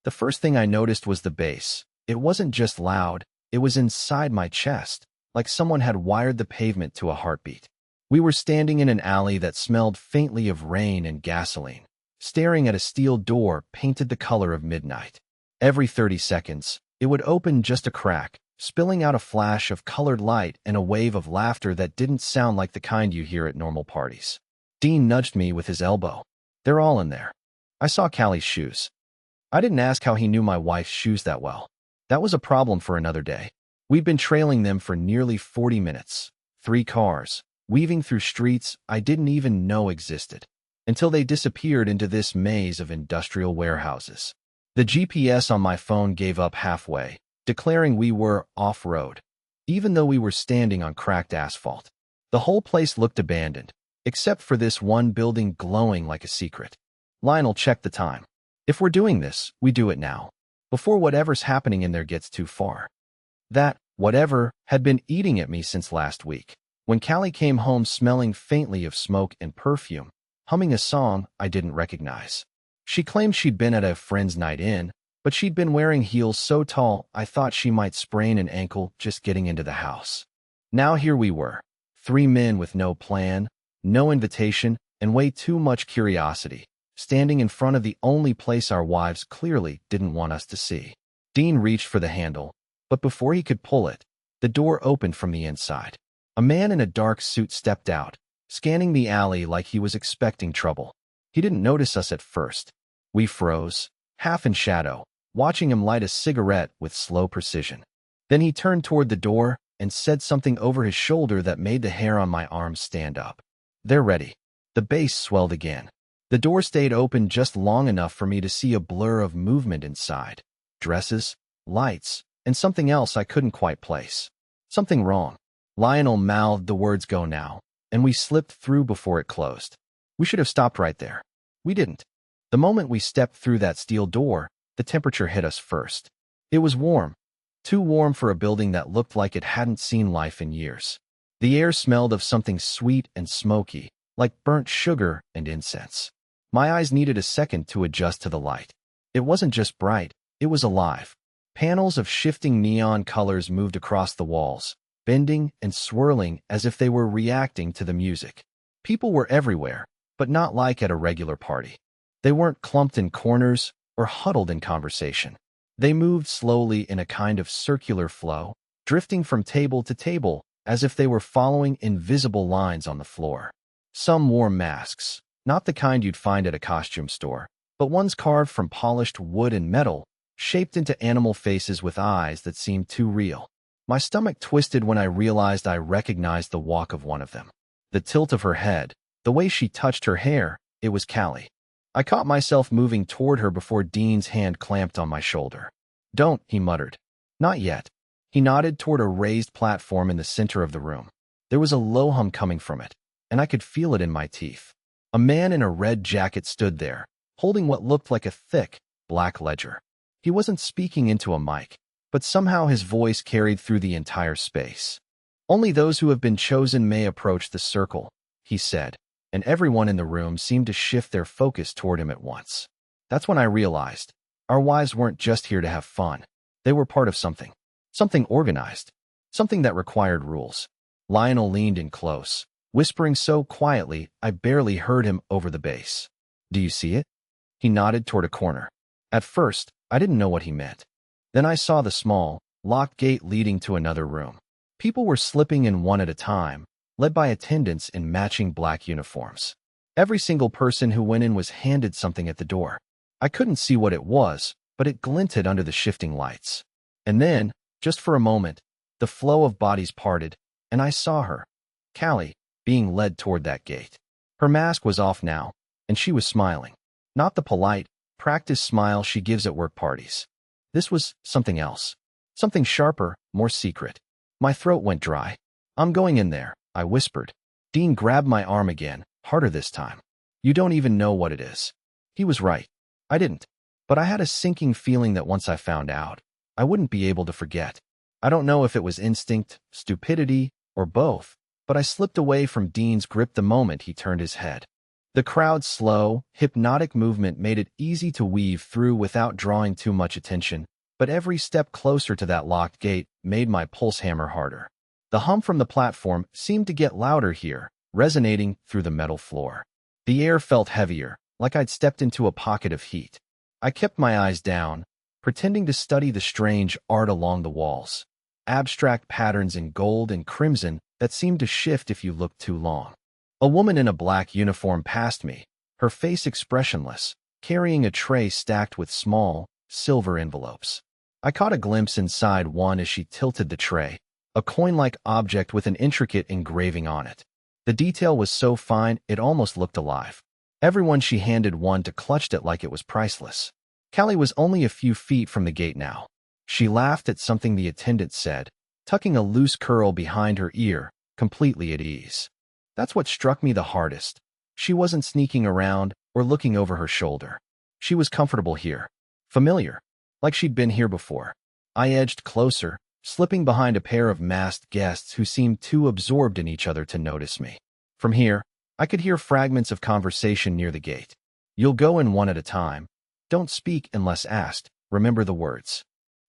The first thing I noticed was the bass. It wasn't just loud, it was inside my chest, like someone had wired the pavement to a heartbeat. We were standing in an alley that smelled faintly of rain and gasoline, staring at a steel door painted the color of midnight. Every 30 seconds, it would open just a crack, spilling out a flash of colored light and a wave of laughter that didn't sound like the kind you hear at normal parties. Dean nudged me with his elbow. "They're all in there." I saw Callie's shoes. I didn't ask how he knew my wife's shoes that well. That was a problem for another day. We'd been trailing them for nearly 40 minutes. 3 cars, weaving through streets I didn't even know existed, until they disappeared into this maze of industrial warehouses. The GPS on my phone gave up halfway, declaring we were off-road, even though we were standing on cracked asphalt. The whole place looked abandoned, except for this one building glowing like a secret. Lionel checked the time. "If we're doing this, we do it now, before whatever's happening in there gets too far." That whatever had been eating at me since last week. When Callie came home smelling faintly of smoke and perfume, humming a song I didn't recognize. She claimed she'd been at a friend's night in, but she'd been wearing heels so tall I thought she might sprain an ankle just getting into the house. Now here we were, 3 men with no plan, no invitation, and way too much curiosity, standing in front of the only place our wives clearly didn't want us to see. Dean reached for the handle, but before he could pull it, the door opened from the inside. A man in a dark suit stepped out, scanning the alley like he was expecting trouble. He didn't notice us at first. We froze, half in shadow, watching him light a cigarette with slow precision. Then he turned toward the door and said something over his shoulder that made the hair on my arms stand up. "They're ready." The bass swelled again. The door stayed open just long enough for me to see a blur of movement inside. Dresses, lights, and something else I couldn't quite place. "Something wrong." Lionel mouthed the words "go now," and we slipped through before it closed. We should have stopped right there. We didn't. The moment we stepped through that steel door, the temperature hit us first. It was warm. Too warm for a building that looked like it hadn't seen life in years. The air smelled of something sweet and smoky, like burnt sugar and incense. My eyes needed a second to adjust to the light. It wasn't just bright, it was alive. Panels of shifting neon colors moved across the walls, bending and swirling as if they were reacting to the music. People were everywhere, but not like at a regular party. They weren't clumped in corners or huddled in conversation. They moved slowly in a kind of circular flow, drifting from table to table as if they were following invisible lines on the floor. Some wore masks, not the kind you'd find at a costume store, but ones carved from polished wood and metal, shaped into animal faces with eyes that seemed too real. My stomach twisted when I realized I recognized the walk of one of them. The tilt of her head, the way she touched her hair, it was Callie. I caught myself moving toward her before Dean's hand clamped on my shoulder. "Don't," he muttered. "Not yet." He nodded toward a raised platform in the center of the room. There was a low hum coming from it, and I could feel it in my teeth. A man in a red jacket stood there, holding what looked like a thick, black ledger. He wasn't speaking into a mic, but somehow his voice carried through the entire space. "Only those who have been chosen may approach the circle," he said, and everyone in the room seemed to shift their focus toward him at once. That's when I realized our wives weren't just here to have fun. They were part of something. Something organized. Something that required rules. Lionel leaned in close, whispering so quietly I barely heard him over the bass. "Do you see it?" He nodded toward a corner. At first, I didn't know what he meant. Then I saw the small, locked gate leading to another room. People were slipping in one at a time, led by attendants in matching black uniforms. Every single person who went in was handed something at the door. I couldn't see what it was, but it glinted under the shifting lights. And then, just for a moment, the flow of bodies parted, and I saw her, Callie, being led toward that gate. Her mask was off now, and she was smiling. Not the polite, practiced smile she gives at work parties. This was something else. Something sharper, more secret. My throat went dry. "I'm going in there," I whispered. Dean grabbed my arm again, harder this time. "You don't even know what it is." He was right. I didn't. But I had a sinking feeling that once I found out, I wouldn't be able to forget. I don't know if it was instinct, stupidity, or both, but I slipped away from Dean's grip the moment he turned his head. The crowd's slow, hypnotic movement made it easy to weave through without drawing too much attention, but every step closer to that locked gate made my pulse hammer harder. The hum from the platform seemed to get louder here, resonating through the metal floor. The air felt heavier, like I'd stepped into a pocket of heat. I kept my eyes down, pretending to study the strange art along the walls. Abstract patterns in gold and crimson that seemed to shift if you looked too long. A woman in a black uniform passed me, her face expressionless, carrying a tray stacked with small, silver envelopes. I caught a glimpse inside one as she tilted the tray, a coin-like object with an intricate engraving on it. The detail was so fine it almost looked alive. Everyone she handed one to clutched it like it was priceless. Callie was only a few feet from the gate now. She laughed at something the attendant said, tucking a loose curl behind her ear, completely at ease. That's what struck me the hardest. She wasn't sneaking around or looking over her shoulder. She was comfortable here, familiar, like she'd been here before. I edged closer, slipping behind a pair of masked guests who seemed too absorbed in each other to notice me. From here, I could hear fragments of conversation near the gate. You'll go in one at a time. Don't speak unless asked. Remember the words.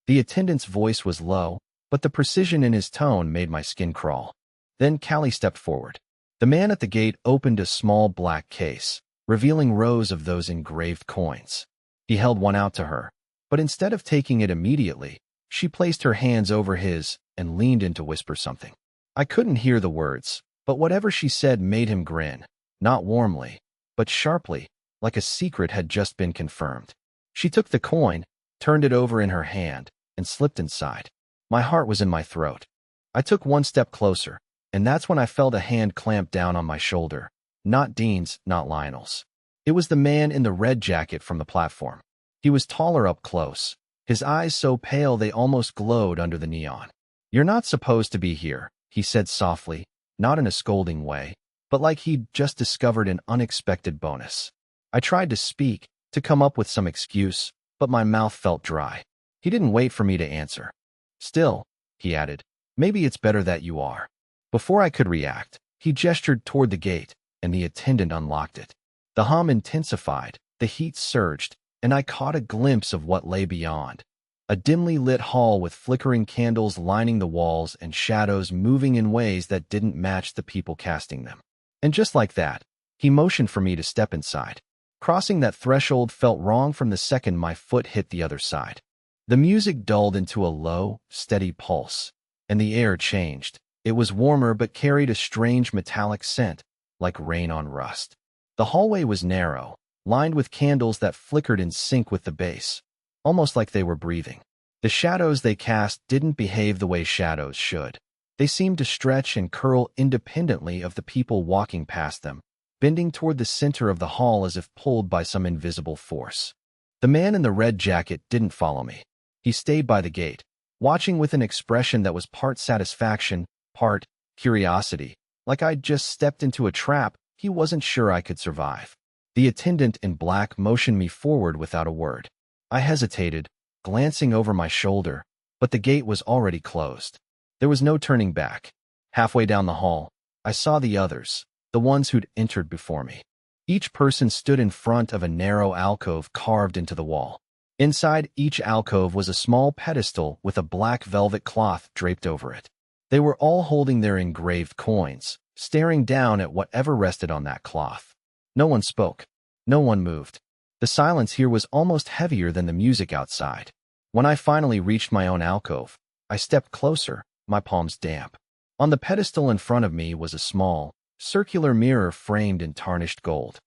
The attendant's voice was low, but the precision in his tone made my skin crawl. Then Callie stepped forward. The man at the gate opened a small black case, revealing rows of those engraved coins. He held one out to her, but instead of taking it immediately, she placed her hands over his and leaned in to whisper something. I couldn't hear the words, but whatever she said made him grin, not warmly, but sharply, like a secret had just been confirmed. She took the coin, turned it over in her hand, and slipped inside. My heart was in my throat. I took one step closer, and that's when I felt a hand clamp down on my shoulder. Not Dean's, not Lionel's. It was the man in the red jacket from the platform. He was taller up close, his eyes so pale they almost glowed under the neon. You're not supposed to be here, he said softly, not in a scolding way, but like he'd just discovered an unexpected bonus. I tried to speak, to come up with some excuse, but my mouth felt dry. He didn't wait for me to answer. Still, he added, maybe it's better that you are. Before I could react, he gestured toward the gate, and the attendant unlocked it. The hum intensified, the heat surged, and I caught a glimpse of what lay beyond. A dimly lit hall with flickering candles lining the walls and shadows moving in ways that didn't match the people casting them. And just like that, he motioned for me to step inside. Crossing that threshold felt wrong from the second my foot hit the other side. The music dulled into a low, steady pulse, and the air changed. It was warmer but carried a strange metallic scent, like rain on rust. The hallway was narrow, lined with candles that flickered in sync with the bass, almost like they were breathing. The shadows they cast didn't behave the way shadows should. They seemed to stretch and curl independently of the people walking past them, bending toward the center of the hall as if pulled by some invisible force. The man in the red jacket didn't follow me. He stayed by the gate, watching with an expression that was part satisfaction, part curiosity, like I'd just stepped into a trap he wasn't sure I could survive. The attendant in black motioned me forward without a word. I hesitated, glancing over my shoulder, but the gate was already closed. There was no turning back. Halfway down the hall, I saw the others, the ones who'd entered before me. Each person stood in front of a narrow alcove carved into the wall. Inside each alcove was a small pedestal with a black velvet cloth draped over it. They were all holding their engraved coins, staring down at whatever rested on that cloth. No one spoke. No one moved. The silence here was almost heavier than the music outside. When I finally reached my own alcove, I stepped closer, my palms damp. On the pedestal in front of me was a small, circular mirror framed in tarnished gold.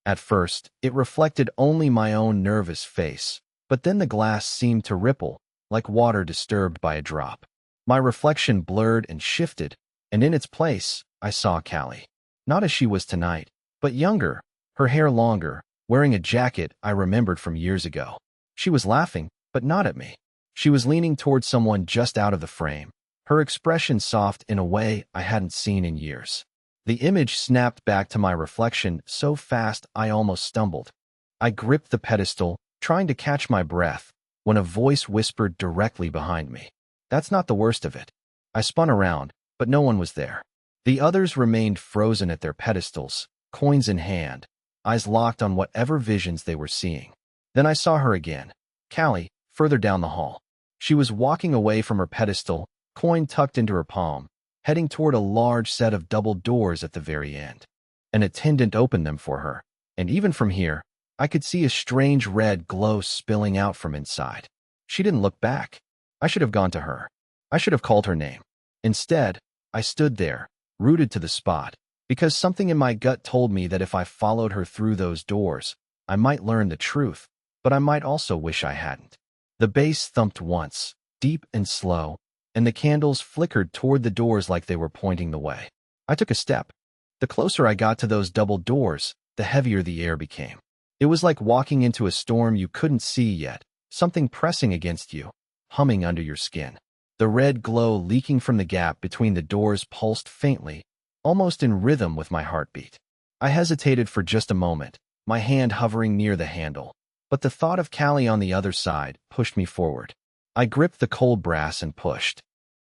At first, it reflected only my own nervous face, but then the glass seemed to ripple, like water disturbed by a drop. My reflection blurred and shifted, and in its place, I saw Callie. Not as she was tonight, but younger, her hair longer, wearing a jacket I remembered from years ago. She was laughing, but not at me. She was leaning toward someone just out of the frame, her expression soft in a way I hadn't seen in years. The image snapped back to my reflection so fast I almost stumbled. I gripped the pedestal, trying to catch my breath, when a voice whispered directly behind me. That's not the worst of it. I spun around, but no one was there. The others remained frozen at their pedestals, coins in hand, eyes locked on whatever visions they were seeing. Then I saw her again, Callie, further down the hall. She was walking away from her pedestal, coin tucked into her palm, heading toward a large set of double doors at the very end. An attendant opened them for her, and even from here, I could see a strange red glow spilling out from inside. She didn't look back. I should have gone to her. I should have called her name. Instead, I stood there, rooted to the spot, because something in my gut told me that if I followed her through those doors, I might learn the truth, but I might also wish I hadn't. The bass thumped once, deep and slow, and the candles flickered toward the doors like they were pointing the way. I took a step. The closer I got to those double doors, the heavier the air became. It was like walking into a storm you couldn't see yet, something pressing against you, humming under your skin. The red glow leaking from the gap between the doors pulsed faintly, almost in rhythm with my heartbeat. I hesitated for just a moment, my hand hovering near the handle, but the thought of Callie on the other side pushed me forward. I gripped the cold brass and pushed.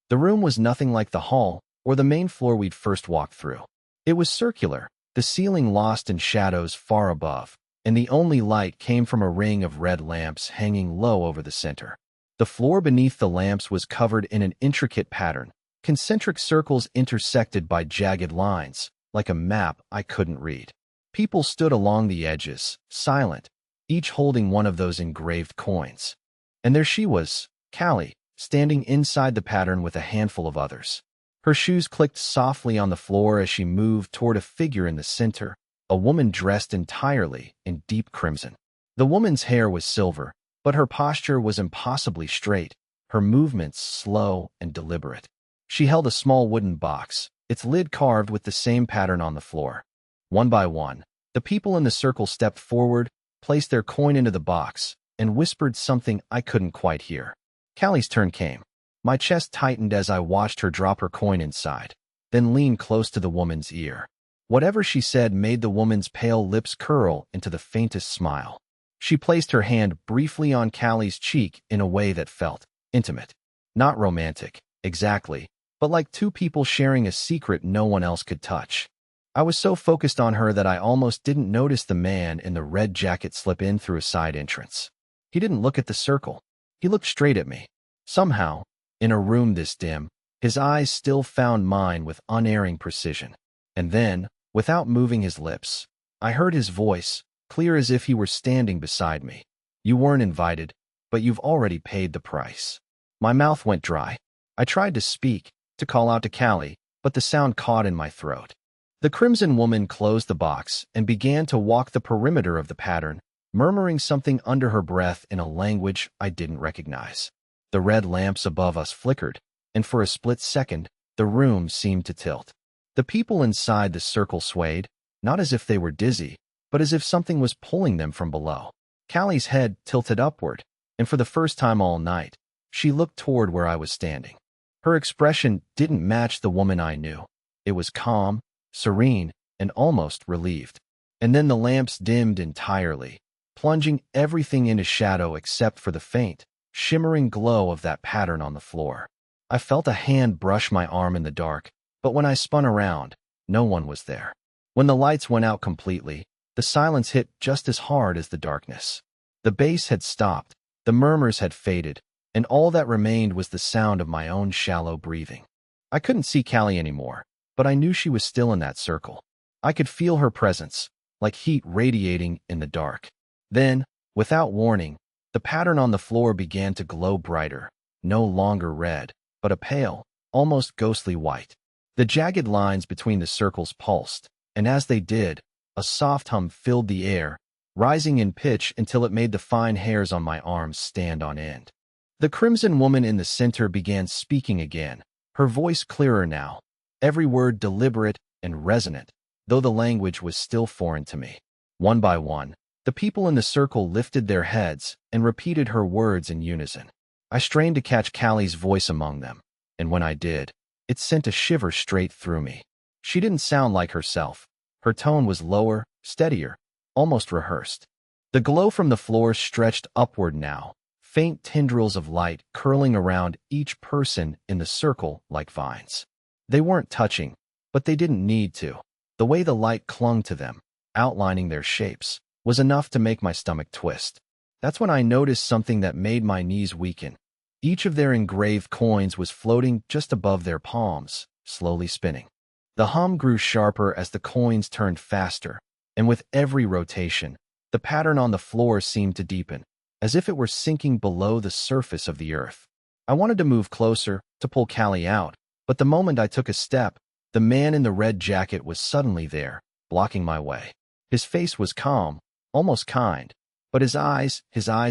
The room was nothing like the hall or the main floor we'd first walked through. It was circular, the ceiling lost in shadows far above, and the only light came from a ring of red lamps hanging low over the center. The floor beneath the lamps was covered in an intricate pattern, concentric circles intersected by jagged lines, like a map I couldn't read. People stood along the edges, silent, each holding one of those engraved coins. And there she was, Callie, standing inside the pattern with a handful of others. Her shoes clicked softly on the floor as she moved toward a figure in the center, a woman dressed entirely in deep crimson. The woman's hair was silver, but her posture was impossibly straight, her movements slow and deliberate. She held a small wooden box, its lid carved with the same pattern on the floor. One by one, the people in the circle stepped forward, placed their coin into the box, and whispered something I couldn't quite hear. Callie's turn came. My chest tightened as I watched her drop her coin inside, then lean close to the woman's ear. Whatever she said made the woman's pale lips curl into the faintest smile. She placed her hand briefly on Callie's cheek in a way that felt intimate. Not romantic, exactly, but like two people sharing a secret no one else could touch. I was so focused on her that I almost didn't notice the man in the red jacket slip in through a side entrance. He didn't look at the circle. He looked straight at me. Somehow, in a room this dim, his eyes still found mine with unerring precision. And then, without moving his lips, I heard his voice, clear as if he were standing beside me. You weren't invited, but you've already paid the price. My mouth went dry. I tried to speak, to call out to Callie, but the sound caught in my throat. The crimson woman closed the box and began to walk the perimeter of the pattern, murmuring something under her breath in a language I didn't recognize. The red lamps above us flickered, and for a split second, the room seemed to tilt. The people inside the circle swayed, not as if they were dizzy, but as if something was pulling them from below. Callie's head tilted upward, and for the first time all night, she looked toward where I was standing. Her expression didn't match the woman I knew. It was calm, serene, and almost relieved. And then the lamps dimmed entirely, plunging everything into shadow except for the faint, shimmering glow of that pattern on the floor. I felt a hand brush my arm in the dark, but when I spun around, no one was there. When the lights went out completely, the silence hit just as hard as the darkness. The bass had stopped, the murmurs had faded, and all that remained was the sound of my own shallow breathing. I couldn't see Callie anymore, but I knew she was still in that circle. I could feel her presence, like heat radiating in the dark. Then, without warning, the pattern on the floor began to glow brighter, no longer red, but a pale, almost ghostly white. The jagged lines between the circles pulsed, and as they did, a soft hum filled the air, rising in pitch until it made the fine hairs on my arms stand on end. The crimson woman in the center began speaking again, her voice clearer now, every word deliberate and resonant, though the language was still foreign to me. One by one, the people in the circle lifted their heads and repeated her words in unison. I strained to catch Callie's voice among them, and when I did, it sent a shiver straight through me. She didn't sound like herself. Her tone was lower, steadier, almost rehearsed. The glow from the floor stretched upward now, faint tendrils of light curling around each person in the circle like vines. They weren't touching, but they didn't need to. The way the light clung to them, outlining their shapes, was enough to make my stomach twist. That's when I noticed something that made my knees weaken. Each of their engraved coins was floating just above their palms, slowly spinning. The hum grew sharper as the coins turned faster, and with every rotation, the pattern on the floor seemed to deepen, as if it were sinking below the surface of the earth. I wanted to move closer, to pull Callie out, but the moment I took a step, the man in the red jacket was suddenly there, blocking my way. His face was calm, almost kind, but his eyes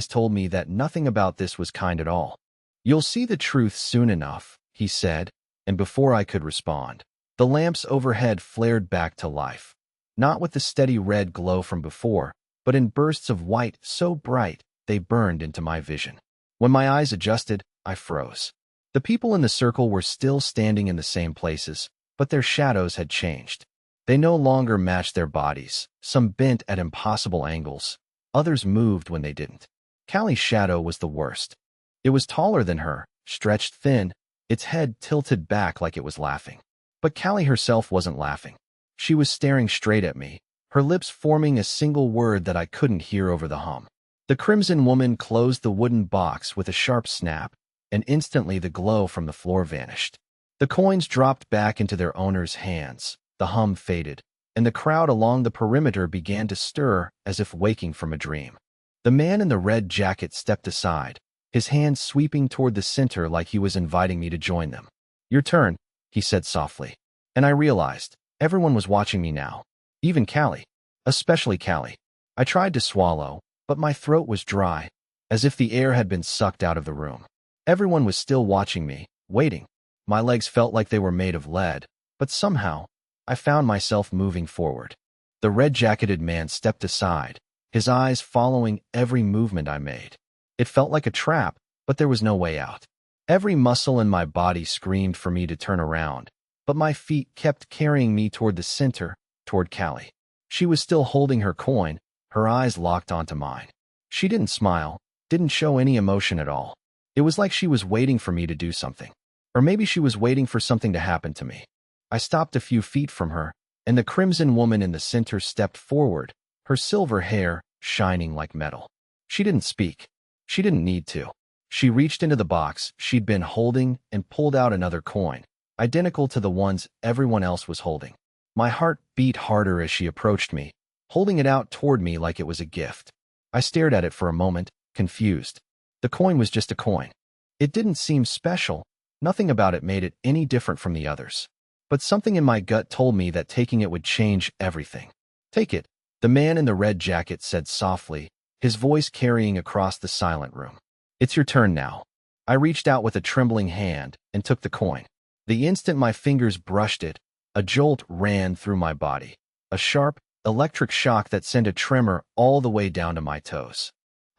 told me that nothing about this was kind at all. "You'll see the truth soon enough," he said, and before I could respond, the lamps overhead flared back to life. Not with the steady red glow from before, but in bursts of white so bright they burned into my vision. When my eyes adjusted, I froze. The people in the circle were still standing in the same places, but their shadows had changed. They no longer matched their bodies, some bent at impossible angles, others moved when they didn't. Callie's shadow was the worst. It was taller than her, stretched thin, its head tilted back like it was laughing. But Callie herself wasn't laughing. She was staring straight at me, her lips forming a single word that I couldn't hear over the hum. The Crimson Woman closed the wooden box with a sharp snap, and instantly the glow from the floor vanished. The coins dropped back into their owners' hands, the hum faded, and the crowd along the perimeter began to stir as if waking from a dream. The man in the red jacket stepped aside, his hand sweeping toward the center like he was inviting me to join them. "Your turn," he said softly, and I realized everyone was watching me now, even Callie, especially Callie. I tried to swallow, but my throat was dry, as if the air had been sucked out of the room. Everyone was still watching me, waiting. My legs felt like they were made of lead, but somehow, I found myself moving forward. The red-jacketed man stepped aside, his eyes following every movement I made. It felt like a trap, but there was no way out. Every muscle in my body screamed for me to turn around, but my feet kept carrying me toward the center, toward Callie. She was still holding her coin, her eyes locked onto mine. She didn't smile, didn't show any emotion at all. It was like she was waiting for me to do something. Or maybe she was waiting for something to happen to me. I stopped a few feet from her, and the Crimson Woman in the center stepped forward, her silver hair shining like metal. She didn't speak. She didn't need to. She reached into the box she'd been holding and pulled out another coin, identical to the ones everyone else was holding. My heart beat harder as she approached me, holding it out toward me like it was a gift. I stared at it for a moment, confused. The coin was just a coin. It didn't seem special. Nothing about it made it any different from the others. But something in my gut told me that taking it would change everything. "Take it," the man in the red jacket said softly, his voice carrying across the silent room. "It's your turn now." I reached out with a trembling hand and took the coin. The instant my fingers brushed it, a jolt ran through my body, a sharp, electric shock that sent a tremor all the way down to my toes.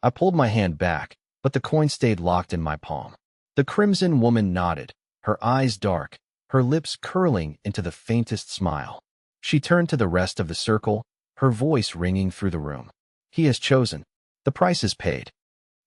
I pulled my hand back, but the coin stayed locked in my palm. The Crimson Woman nodded, her eyes dark, her lips curling into the faintest smile. She turned to the rest of the circle, her voice ringing through the room. "He has chosen. The price is paid."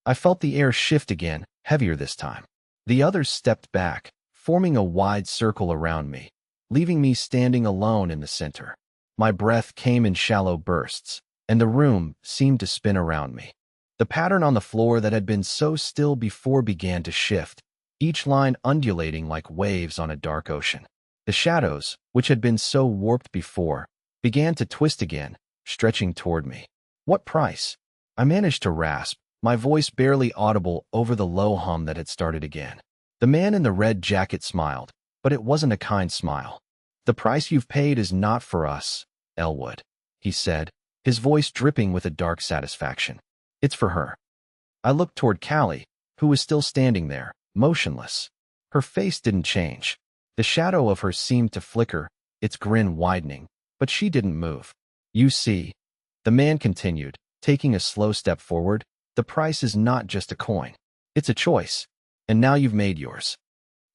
I felt the air shift again, heavier this time. The others stepped back, forming a wide circle around me, leaving me standing alone in the center. My breath came in shallow bursts, and the room seemed to spin around me. The pattern on the floor that had been so still before began to shift, each line undulating like waves on a dark ocean. The shadows, which had been so warped before, began to twist again, stretching toward me. "What price?" I managed to rasp, my voice barely audible over the low hum that had started again. The man in the red jacket smiled, but it wasn't a kind smile. "The price you've paid is not for us, Elwood," he said, his voice dripping with a dark satisfaction. "It's for her." I looked toward Callie, who was still standing there, motionless. Her face didn't change. The shadow of her seemed to flicker, its grin widening, but she didn't move. "You see," the man continued, taking a slow step forward, "the price is not just a coin. It's a choice. And now you've made yours."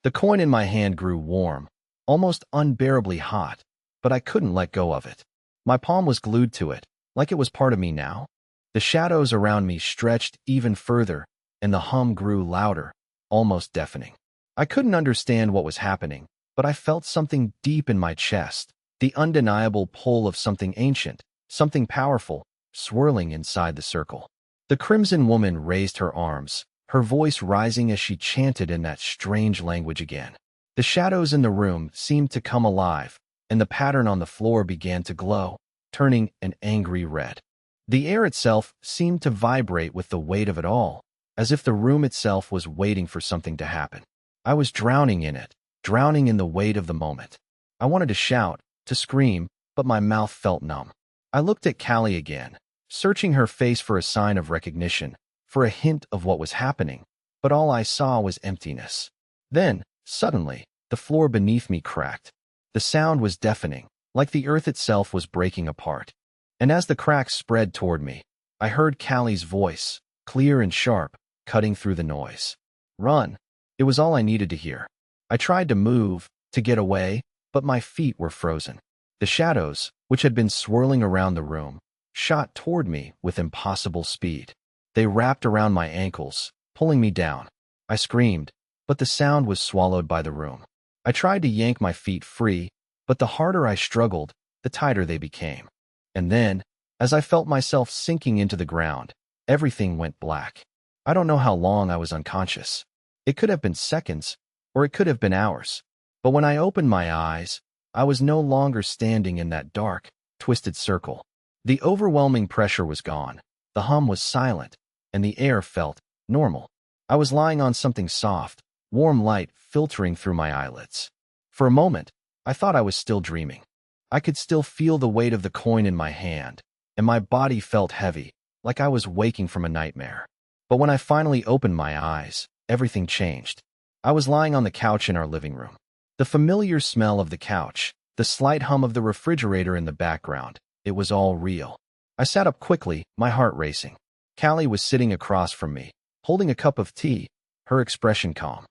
The coin in my hand grew warm, almost unbearably hot, but I couldn't let go of it. My palm was glued to it, like it was part of me now. The shadows around me stretched even further, and the hum grew louder, almost deafening. I couldn't understand what was happening, but I felt something deep in my chest, the undeniable pull of something ancient, something powerful, swirling inside the circle. The Crimson Woman raised her arms, her voice rising as she chanted in that strange language again. The shadows in the room seemed to come alive, and the pattern on the floor began to glow, turning an angry red. The air itself seemed to vibrate with the weight of it all, as if the room itself was waiting for something to happen. I was drowning in it, drowning in the weight of the moment. I wanted to shout, to scream, but my mouth felt numb. I looked at Callie again, searching her face for a sign of recognition, for a hint of what was happening, but all I saw was emptiness. Then, suddenly, the floor beneath me cracked. The sound was deafening, like the earth itself was breaking apart. And as the cracks spread toward me, I heard Callie's voice, clear and sharp, cutting through the noise. Run! It was all I needed to hear. I tried to move, to get away, but my feet were frozen. The shadows, which had been swirling around the room, shot toward me with impossible speed. They wrapped around my ankles, pulling me down. I screamed, but the sound was swallowed by the room. I tried to yank my feet free, but the harder I struggled, the tighter they became. And then, as I felt myself sinking into the ground, everything went black. I don't know how long I was unconscious. It could have been seconds, or it could have been hours. But when I opened my eyes, I was no longer standing in that dark, twisted circle. The overwhelming pressure was gone, the hum was silent, and the air felt normal. I was lying on something soft, warm light filtering through my eyelids. For a moment, I thought I was still dreaming. I could still feel the weight of the coin in my hand, and my body felt heavy, like I was waking from a nightmare. But when I finally opened my eyes, everything changed. I was lying on the couch in our living room. The familiar smell of the couch, the slight hum of the refrigerator in the background, it was all real. I sat up quickly, my heart racing. Callie was sitting across from me, holding a cup of tea, her expression calm.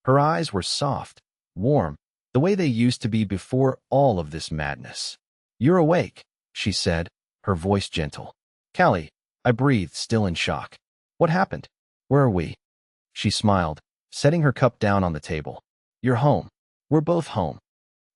Her eyes were soft, warm, the way they used to be before all of this madness. "You're awake," she said, her voice gentle. "Callie," I breathed, still in shock. "What happened? Where are we?" She smiled, setting her cup down on the table. "You're home. We're both home."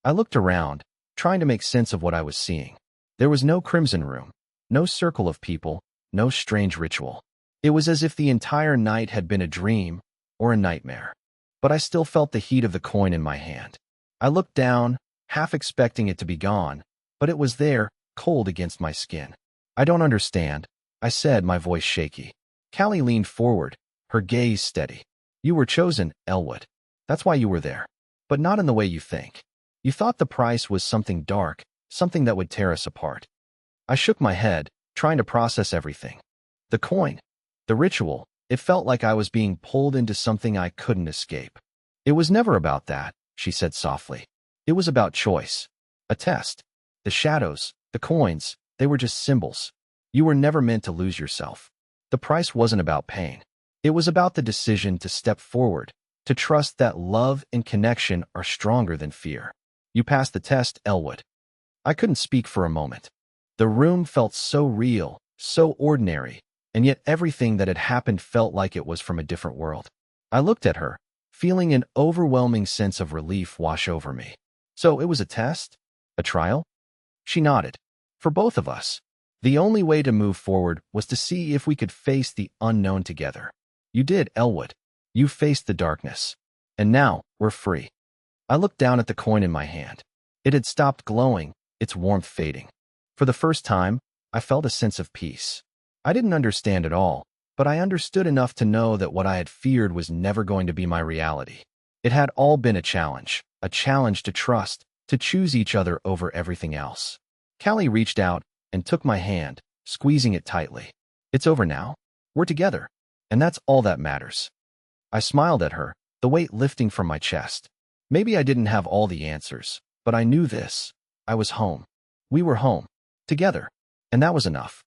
I looked around, trying to make sense of what I was seeing. There was no crimson room, no circle of people, no strange ritual. It was as if the entire night had been a dream or a nightmare. But I still felt the heat of the coin in my hand. I looked down, half expecting it to be gone, but it was there, cold against my skin. "I don't understand," I said, my voice shaky. Callie leaned forward, her gaze steady. "You were chosen, Elwood. That's why you were there. But not in the way you think. You thought the price was something dark, something that would tear us apart." I shook my head, trying to process everything. The coin, the ritual, it felt like I was being pulled into something I couldn't escape. "It was never about that," she said softly. "It was about choice. A test. The shadows, the coins, they were just symbols. You were never meant to lose yourself. The price wasn't about pain. It was about the decision to step forward, to trust that love and connection are stronger than fear. You passed the test, Elwood." I couldn't speak for a moment. The room felt so real, so ordinary, and yet everything that had happened felt like it was from a different world. I looked at her, feeling an overwhelming sense of relief wash over me. "So it was a test? A trial?" She nodded. "For both of us. The only way to move forward was to see if we could face the unknown together. You did, Elwood. You faced the darkness. And now, we're free." I looked down at the coin in my hand. It had stopped glowing, its warmth fading. For the first time, I felt a sense of peace. I didn't understand it all, but I understood enough to know that what I had feared was never going to be my reality. It had all been a challenge to trust, to choose each other over everything else. Callie reached out and took my hand, squeezing it tightly. "It's over now. We're together, and that's all that matters." I smiled at her, the weight lifting from my chest. Maybe I didn't have all the answers, but I knew this. I was home. We were home. Together. And that was enough.